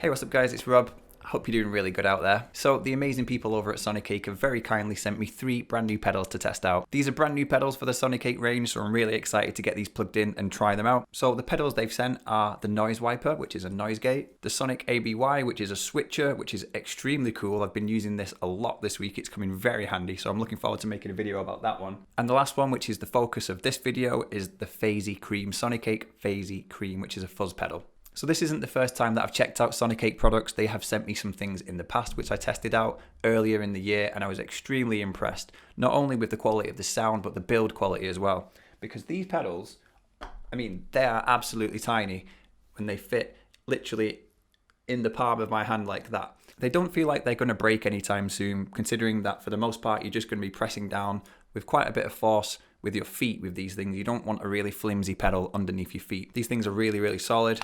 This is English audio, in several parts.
Hey, what's up guys, it's Rob. I hope you're doing really good out there. So the amazing people over at Sonicake have very kindly sent me 3 brand new pedals to test out. These are brand new pedals for the Sonicake range, so I'm really excited to get these plugged in and try them out. So the pedals they've sent are the Noise Wiper, which is a noise gate, the Sonic ABY, which is a switcher, which is extremely cool. I've been using this a lot this week. It's coming very handy, so I'm looking forward to making a video about that one. And the last one, which is the focus of this video, is the Phasey Cream, Sonicake Fazy Cream, which is a fuzz pedal. So this isn't the first time that I've checked out Sonicake products. They have sent me some things in the past which I tested out earlier in the year, and I was extremely impressed, not only with the quality of the sound but the build quality as well. Because these pedals, I mean, they are absolutely tiny when they fit literally in the palm of my hand like that. They don't feel like they're going to break anytime soon, considering that for the most part you're just going to be pressing down with quite a bit of force with your feet with these things. You don't want a really flimsy pedal underneath your feet. These things are really, really solid.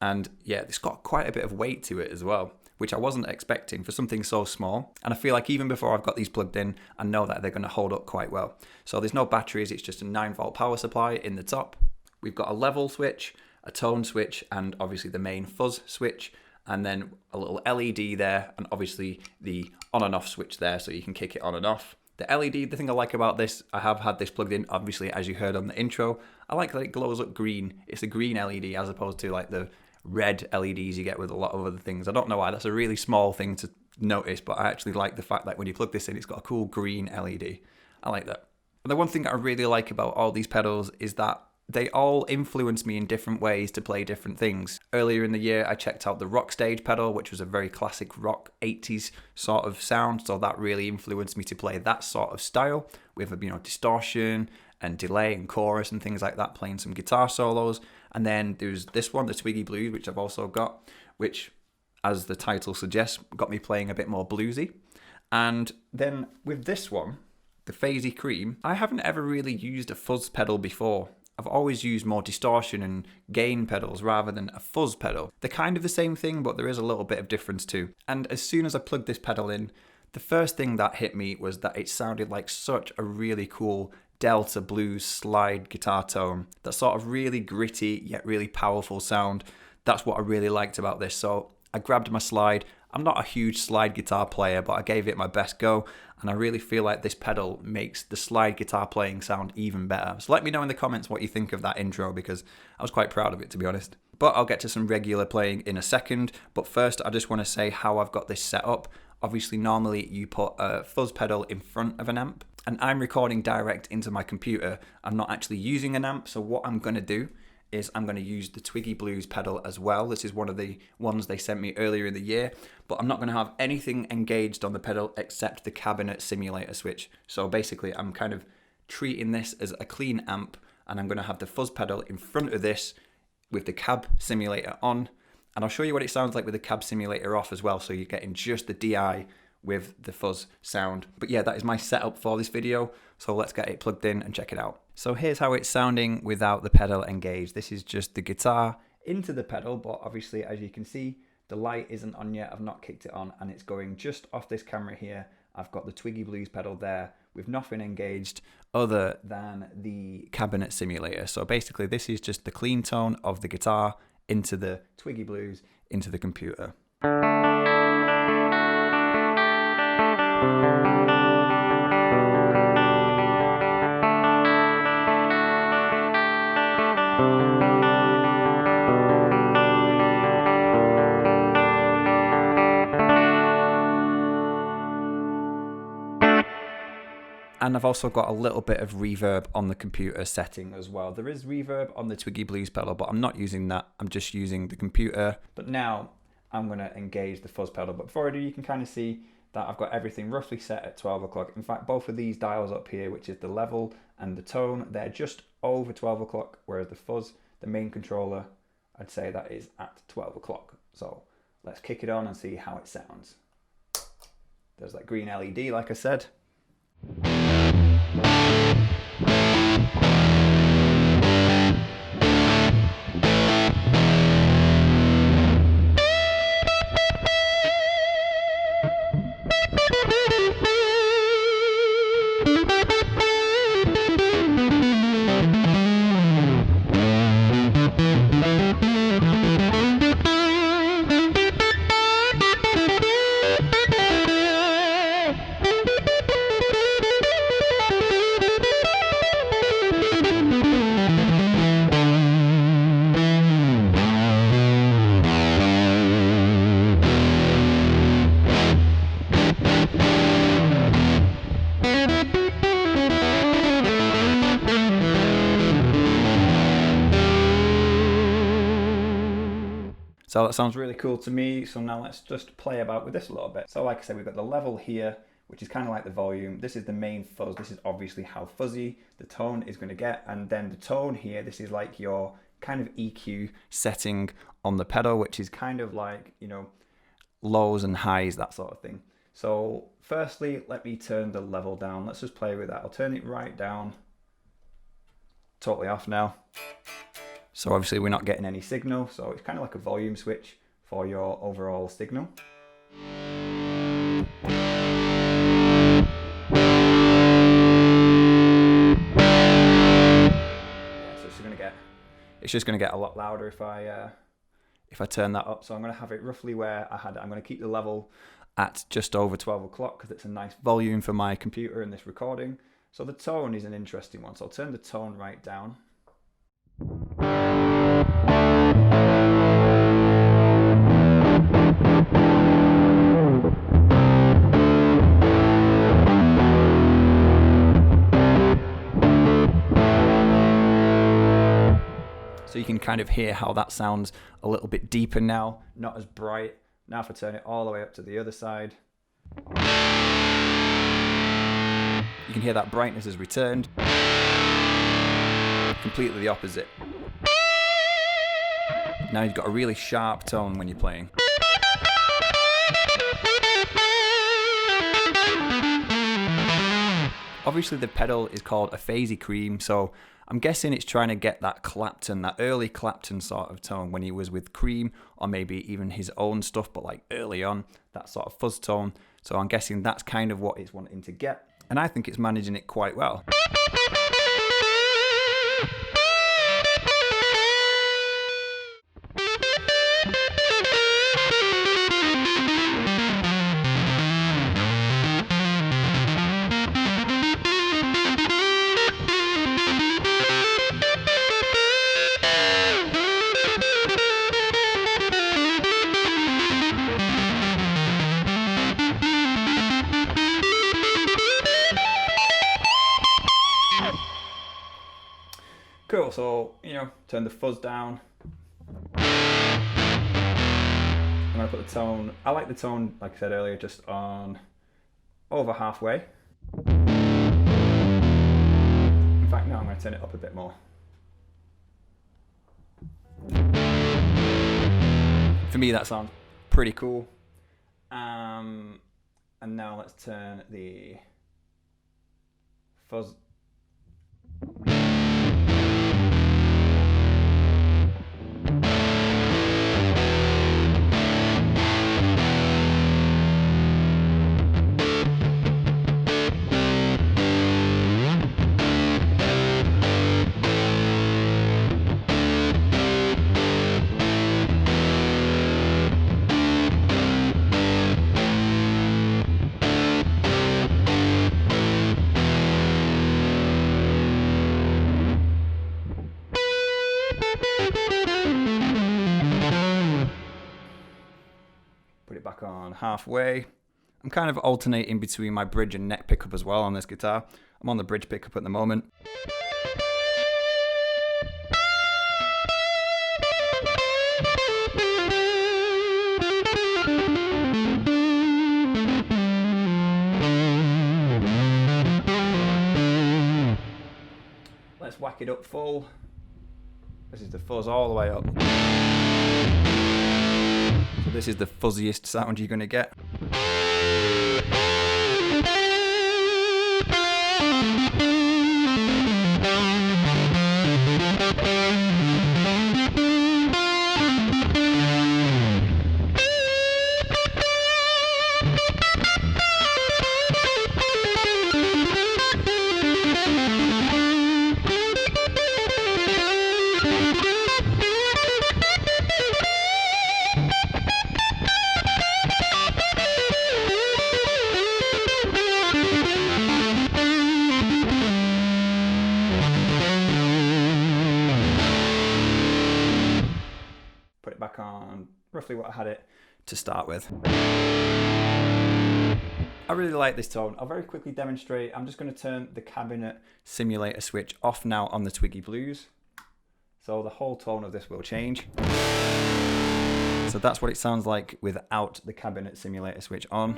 And yeah, it's got quite a bit of weight to it as well, which I wasn't expecting for something so small. And I feel like even before I've got these plugged in, I know that they're going to hold up quite well. So there's no batteries, it's just a 9-volt power supply in the top. We've got a level switch, a tone switch, and obviously the main fuzz switch, and then a little LED there, and obviously the on and off switch there, so you can kick it on and off. The LED, the thing I like about this, I have had this plugged in, obviously, as you heard on the intro. I like that it glows up green. It's a green LED as opposed to like the red LEDs you get with a lot of other things. I don't know why, that's a really small thing to notice, but I actually like the fact that when you plug this in, it's got a cool green LED. I like that. And the one thing that I really like about all these pedals is that they all influence me in different ways to play different things. Earlier in the year, I checked out the rockstage pedal, which was a very classic rock 80s sort of sound, so that really influenced me to play that sort of style with, you know, distortion and delay and chorus and things like that, playing some guitar solos. And then there's this one, the Twiggy Blues, which I've also got, which, as the title suggests, got me playing a bit more bluesy. And then with this one, the Phasey Cream, I haven't ever really used a fuzz pedal before. I've always used more distortion and gain pedals rather than a fuzz pedal. They're kind of the same thing, but there is a little bit of difference too. And as soon as I plugged this pedal in, the first thing that hit me was that it sounded like such a really cool Delta blues slide guitar tone. That sort of really gritty yet really powerful sound. That's what I really liked about this. So I grabbed my slide. I'm not a huge slide guitar player, but I gave it my best go, and I really feel like this pedal makes the slide guitar playing sound even better. So let me know in the comments what you think of that intro, because I was quite proud of it, to be honest. But I'll get to some regular playing in a second. But first, I just want to say how I've got this set up. Obviously, normally you put a fuzz pedal in front of an amp, and I'm recording direct into my computer. I'm not actually using an amp, so what I'm going to do is I'm going to use the Twiggy Blues pedal as well. This is one of the ones they sent me earlier in the year, but I'm not going to have anything engaged on the pedal except the cabinet simulator switch. So basically I'm kind of treating this as a clean amp, and I'm going to have the fuzz pedal in front of this with the cab simulator on, and I'll show you what it sounds like with the cab simulator off as well, so you're getting just the DI with the fuzz sound. But yeah, that is my setup for this video, so let's get it plugged in and check it out. So here's how it's sounding without the pedal engaged. This is just the guitar into the pedal, but obviously as you can see, the light isn't on yet. I've not kicked it on, and it's going just off this camera here. I've got the Twiggy Blues pedal there with nothing engaged other than the cabinet simulator. So basically this is just the clean tone of the guitar into the Twiggy Blues into the computer. And I've also got a little bit of reverb on the computer setting as well. There is reverb on the Twiggy Blues pedal, but I'm not using that. I'm just using the computer. But now I'm going to engage the fuzz pedal. But before I do, you can kind of see that I've got everything roughly set at 12 o'clock. In fact, both of these dials up here, which is the level and the tone, they're just over 12 o'clock, whereas the fuzz, the main controller, I'd say that is at 12 o'clock. So let's kick it on and see how it sounds. There's that green LED, like I said. So that sounds really cool to me. So now let's just play about with this a little bit. So like I said, we've got the level here, which is kind of like the volume. This is the main fuzz. This is obviously how fuzzy the tone is going to get. And then the tone here, this is like your kind of EQ setting on the pedal, which is kind of like, you know, lows and highs, that sort of thing. So firstly, let me turn the level down. Let's just play with that. I'll turn it right down. Totally off now. So obviously we're not getting any signal. So it's kind of like a volume switch for your overall signal. It's just going to get a lot louder if I turn that up. So I'm going to have it roughly where I had it. I'm going to keep the level at just over 12 o'clock because it's a nice volume for my computer in this recording. So the tone is an interesting one. So I'll turn the tone right down. So you can kind of hear how that sounds a little bit deeper now, not as bright. Now if I turn it all the way up to the other side, you can hear that brightness has returned. Completely the opposite. Now you've got a really sharp tone when you're playing. Obviously the pedal is called a Phasey Cream, so I'm guessing it's trying to get that Clapton, that early Clapton sort of tone when he was with Cream, or maybe even his own stuff, but like early on, that sort of fuzz tone. So I'm guessing that's kind of what it's wanting to get, and I think it's managing it quite well. Cool, so, you know, turn the fuzz down. I'm going to put the tone, I like the tone, like I said earlier, just on over halfway. In fact, no, I'm going to turn it up a bit more. For me, that sounds pretty cool. And now let's turn the fuzz. Put it back on halfway. I'm kind of alternating between my bridge and neck pickup as well on this guitar. I'm on the bridge pickup at the moment. Let's whack it up full. This is the fuzz all the way up. So this is the fuzziest sound you're going to get. Back on roughly what I had it to start with. I really like this tone. I'll very quickly demonstrate. I'm just going to turn the cabinet simulator switch off now on the Twiggy Blues. So the whole tone of this will change. So So that's what it sounds like without the cabinet simulator switch on.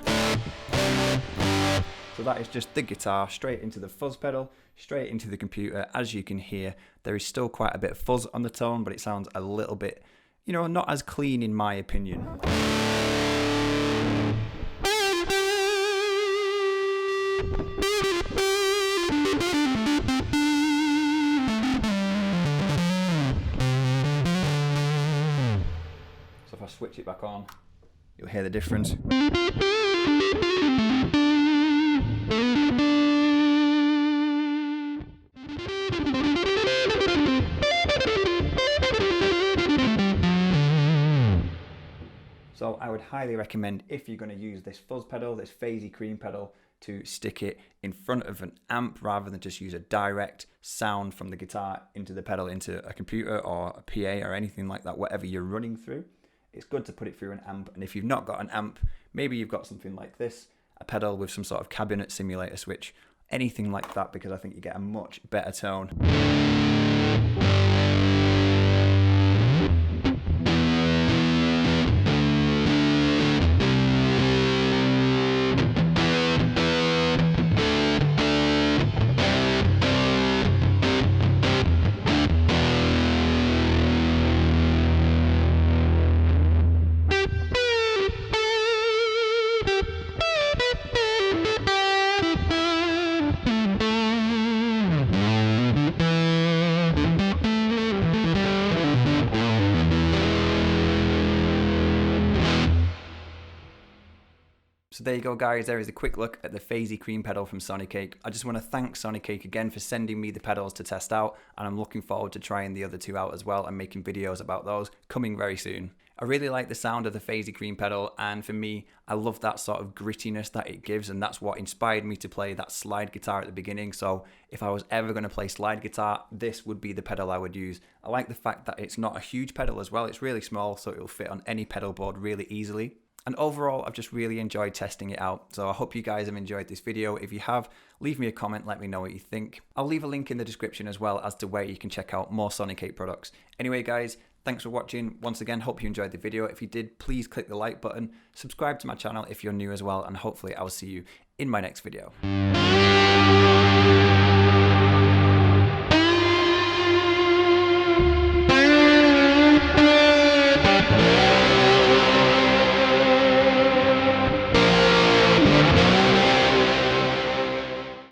So that is just the guitar straight into the fuzz pedal, straight into the computer. As you can hear, there is still quite a bit of fuzz on the tone, but it sounds a little bit, you know, not as clean in my opinion. So if I switch it back on, you'll hear the difference. So I would highly recommend, if you're going to use this fuzz pedal, this Phasey Cream pedal, to stick it in front of an amp rather than just use a direct sound from the guitar into the pedal, into a computer or a PA or anything like that, whatever you're running through. It's good to put it through an amp, and if you've not got an amp, maybe you've got something like this, a pedal with some sort of cabinet simulator switch, anything like that, because I think you get a much better tone. So there you go guys, there is a quick look at the Phasey Cream pedal from Sonicake. I just want to thank Sonicake again for sending me the pedals to test out, and I'm looking forward to trying the other two out as well and making videos about those coming very soon. I really like the sound of the Phasey Cream pedal, and for me, I love that sort of grittiness that it gives, and that's what inspired me to play that slide guitar at the beginning. So if I was ever going to play slide guitar, this would be the pedal I would use. I like the fact that it's not a huge pedal as well, it's really small, so it'll fit on any pedal board really easily. And overall, I've just really enjoyed testing it out. So I hope you guys have enjoyed this video. If you have, leave me a comment, let me know what you think. I'll leave a link in the description as well as to where you can check out more Sonicake products. Anyway guys, thanks for watching. Once again, hope you enjoyed the video. If you did, please click the like button, subscribe to my channel if you're new as well, and hopefully I'll see you in my next video.